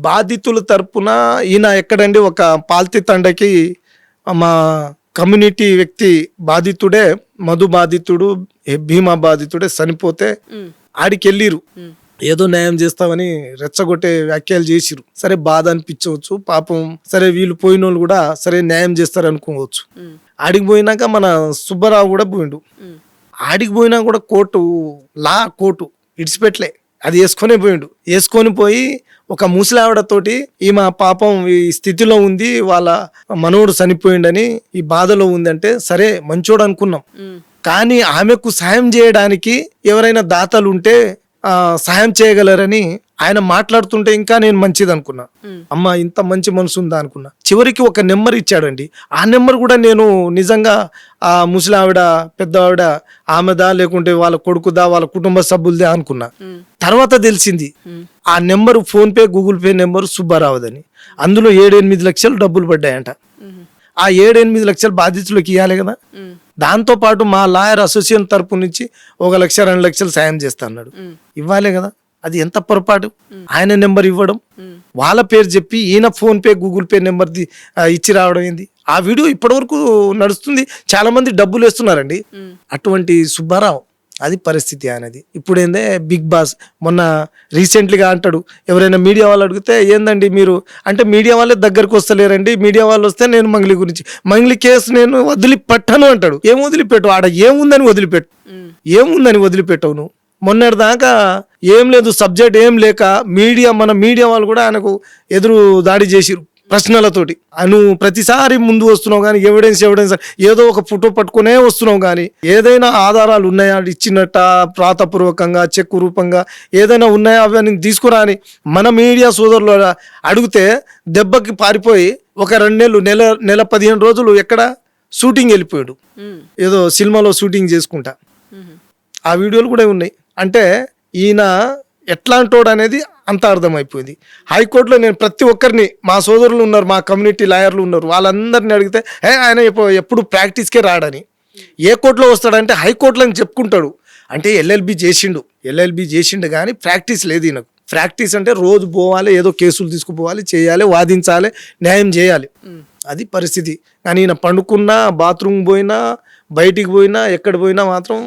బాధితుల తరపున ఈయన ఎక్కడండి ఒక పాల్తీ తండకి మా కమ్యూనిటీ వ్యక్తి బాధితుడే, మధు బాధితుడు, భీమా బాధితుడే చనిపోతే ఆడికి వెళ్ళిరు. ఏదో న్యాయం చేస్తామని రెచ్చగొట్టే వ్యాఖ్యలు చేసిరు. సరే బాధ అనిపించవచ్చు పాపం. సరే వీళ్ళు పోయిన వాళ్ళు కూడా సరే న్యాయం చేస్తారు అనుకోవచ్చు. ఆడికి పోయినాక మన సుబ్బారావు కూడా పోయిండు. ఆడికి పోయినా కూడా కోర్టు ఇడిచిపెట్టలే, అది వేసుకొని పోయి ఒక ముసలావిడతోటి ఈమె పాపం ఈ స్థితిలో ఉంది, వాళ్ళ మనోడు చనిపోయిండని ఈ బాధలో ఉందంటే సరే మంచోడు అనుకున్నాం. కానీ ఆమెకు సాయం చేయడానికి ఎవరైనా దాతలు ఉంటే సాయం చేయగలరని ఆయన మాట్లాడుతుంటే ఇంకా నేను మంచిది అనుకున్నా. అమ్మ ఇంత మంచి మనసు ఉందా అనుకున్నా. చివరికి ఒక నెంబర్ ఇచ్చాడండి. ఆ నెంబర్ కూడా నేను నిజంగా ఆ ముసలి ఆవిడ పెద్ద ఆవిడ ఆమెదా లేకుంటే వాళ్ళ కొడుకుదా వాళ్ళ కుటుంబ సభ్యులదా అనుకున్నా. తర్వాత తెలిసింది ఆ number PhonePe Google Pay number సుబ్బారావుదని. అందులో 7-8 లక్షలు డబ్బులు పడ్డాయంట. ఆ 7-8 లక్షలు బాధితులకు ఇవ్వాలి కదా. దాంతో పాటు మా లాయర్ అసోసియేషన్ తరపు నుంచి 1 లక్ష 2 లక్షలు సాయం చేస్తా అన్నాడు. ఇవ్వాలి కదా. అది ఎంత పొరపాటు. ఆయన నెంబర్ ఇవ్వడం, వాళ్ళ పేరు చెప్పి ఈయన phone pay Google pay number ఇచ్చి రావడం ఏంది. ఆ వీడియో ఇప్పటి వరకు నడుస్తుంది, చాలా మంది డబ్బులు వేస్తున్నారండి. అటువంటి సుబ్బారావు, అది పరిస్థితి ఆయనది. ఇప్పుడు ఏందే బిగ్ బాస్ మొన్న రీసెంట్లీగా అంటాడు, ఎవరైనా మీడియా వాళ్ళు అడిగితే ఏందండి మీరు అంటే మీడియా వాళ్ళే దగ్గరకు వస్తలేరండి, మీడియా వాళ్ళు వస్తే నేను మంగ్లీ గురించి మంగ్లీ కేసు నేను వదిలిపెట్టను అంటాడు. ఏం వదిలిపెట్టు, ఆడ ఏముందని వదిలిపెట్టవు నువ్వు. మొన్నటి దాకా ఏం లేదు, సబ్జెక్ట్ ఏం లేక మన మీడియా వాళ్ళు కూడా ఆయనకు ఎదురు దాడి చేసిరు ప్రశ్నలతోటి. నువ్వు ప్రతిసారి ముందు వస్తున్నావు కానీ ఎవిడెన్స్ ఏదో ఒక ఫోటో పట్టుకునే వస్తున్నావు కానీ ఏదైనా ఆధారాలు ఉన్నాయా ఇచ్చినట్ట ప్రాతపూర్వకంగా చెక్కు రూపంగా ఏదైనా ఉన్నాయా అవన్నీ తీసుకురా అని మన మీడియా సోదరులు అడిగితే దెబ్బకి పారిపోయి ఒక 2 నెల 15 రోజులు ఎక్కడ షూటింగ్ వెళ్ళిపోయాడు. ఏదో సినిమాలో షూటింగ్ చేసుకుంటా. ఆ వీడియోలు కూడా ఉన్నాయి. అంటే ఈయన ఎట్లాంటోడు అనేది అంత అర్థమైపోయింది. హైకోర్టులో నేను ప్రతి ఒక్కరిని, మా సోదరులు ఉన్నారు, మా కమ్యూనిటీ లాయర్లు ఉన్నారు, వాళ్ళందరినీ అడిగితే ఆయన ఎప్పుడు ప్రాక్టీస్కే రాడని. ఏ కోర్టులో వస్తాడంటే హైకోర్టులో అని చెప్పుకుంటాడు. అంటే ఎల్ఎల్బి చేసిండు కానీ ప్రాక్టీస్ లేదు ఈయనకు. ప్రాక్టీస్ అంటే రోజు పోవాలి, ఏదో కేసులు తీసుకుపోవాలి, చేయాలి, వాదించాలి, న్యాయం చేయాలి. అది పరిస్థితి. కానీ ఈయన పండుకున్నా, బాత్రూమ్ పోయినా, బయటికి పోయినా, ఎక్కడ పోయినా మాత్రం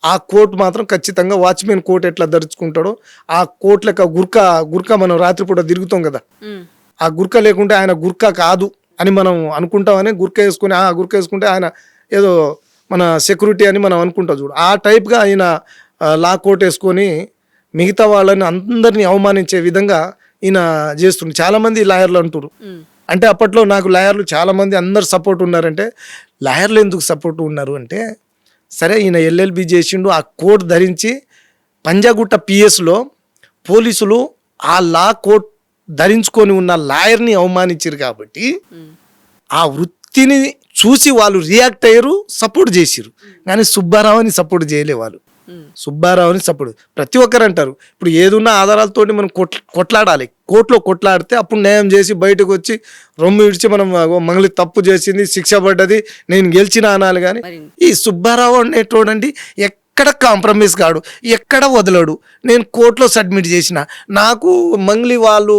ఆ కోర్టు మాత్రం ఖచ్చితంగా వాచ్మెన్ కోర్టు ఎట్లా ధరించుకుంటాడో ఆ కోర్టు లెక్క గుర్కా మనం రాత్రిపూట తిరుగుతాం కదా, ఆ గుర్కా లేకుంటే ఆయన గుర్కా కాదు అని మనం అనుకుంటామని గుర్కా వేసుకుంటే ఆయన ఏదో మన సెక్యూరిటీ అని మనం అనుకుంటాం చూడు. ఆ టైప్గా ఆయన లా కోట్ వేసుకొని మిగతా వాళ్ళని అందరినీ అవమానించే విధంగా ఈయన చేస్తుండే. చాలామంది లాయర్లు అంటారు. అంటే అప్పట్లో నాకు లాయర్లు చాలామంది అందరు సపోర్ట్ ఉన్నారంటే, లాయర్లు ఎందుకు సపోర్ట్ ఉన్నారు అంటే, సరే ఈయన ఎల్ఎల్బి చేసిండు, ఆ కోట్ ధరించి పంజాగుట్ట పిఎస్లో పోలీసులు ఆ లా కోట్ ధరించుకొని ఉన్న లాయర్ని అవమానించారు కాబట్టి ఆ వృత్తిని చూసి వాళ్ళు రియాక్ట్ అయ్యారు, సపోర్ట్ చేసిరు. కానీ సుబ్బారావుని సపోర్ట్ చేయలే వాళ్ళు. సుబ్బారావుని సపోర్ట్ ప్రతి ఒక్కరు అంటారు. ఇప్పుడు ఏదున్నా ఆధారాలతోటి మనం కొట్లాడాలి, కోర్టులో కొట్లాడితే అప్పుడు న్యాయం చేసి బయటకు వచ్చి రొమ్ము ఇడిచి మనం మంగళి తప్పు చేసింది, శిక్ష పడ్డది, నేను గెలిచిన అనాలి. కానీ ఈ సుబ్బారావు అనేటోడండి ఎక్కడ కాంప్రమైజ్ కాడు, ఎక్కడ వదలడు. నేను కోర్టులో సబ్మిట్ చేసిన, నాకు మంగ్లీ వాళ్ళు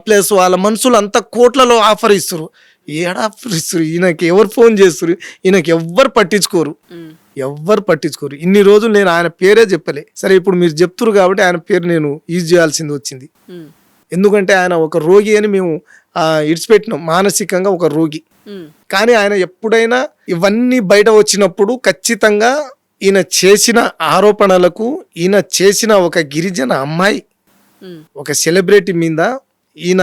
ప్లస్ వాళ్ళ మనుషులు అంతా కోర్టులలో ఆఫర్ ఇస్తారు. ఈయనకి ఎవరు ఫోన్ చేస్తారు, ఈయనకి ఎవ్వరు పట్టించుకోరు. ఇన్ని రోజులు నేను ఆయన పేరే చెప్పలే. సరే ఇప్పుడు మీరు చెప్తురు కాబట్టి ఆయన పేరు నేను యూజ్ చేయాల్సింది వచ్చింది. ఎందుకంటే ఆయన ఒక రోగి అని మేము ఇడిచిపెట్టినాం, మానసికంగా ఒక రోగి. కానీ ఆయన ఎప్పుడైనా ఇవన్నీ బయట వచ్చినప్పుడు ఖచ్చితంగా ఈయన చేసిన ఆరోపణలకు, ఈయన చేసిన ఒక గిరిజన అమ్మాయి, ఒక సెలబ్రిటీ మీద ఈయన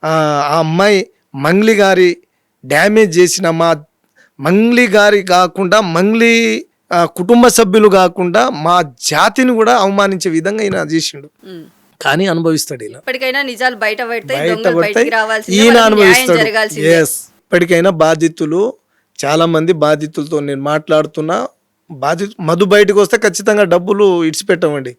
ఆ అమ్మాయి మంగ్లీ గారి డ్యామేజ్ చేసిన, మా మంగ్లీ గారి కాకుండా మంగ్లీ కుటుంబ సభ్యులు కాకుండా మా జాతిని కూడా అవమానించే విధంగా ఈయన చేసిండు. కానీ అనుభవిస్తాడు ఈయన. ఇప్పటికైనా నిజాలు బయట ఈయన అనుభవిస్తాడు. ఇప్పటికైనా బాధితులు చాలా మంది బాధితులతో నేను మాట్లాడుతున్నా. మధు బయటకు వస్తే ఖచ్చితంగా డబ్బులు ఇడిచిపెట్టమండి.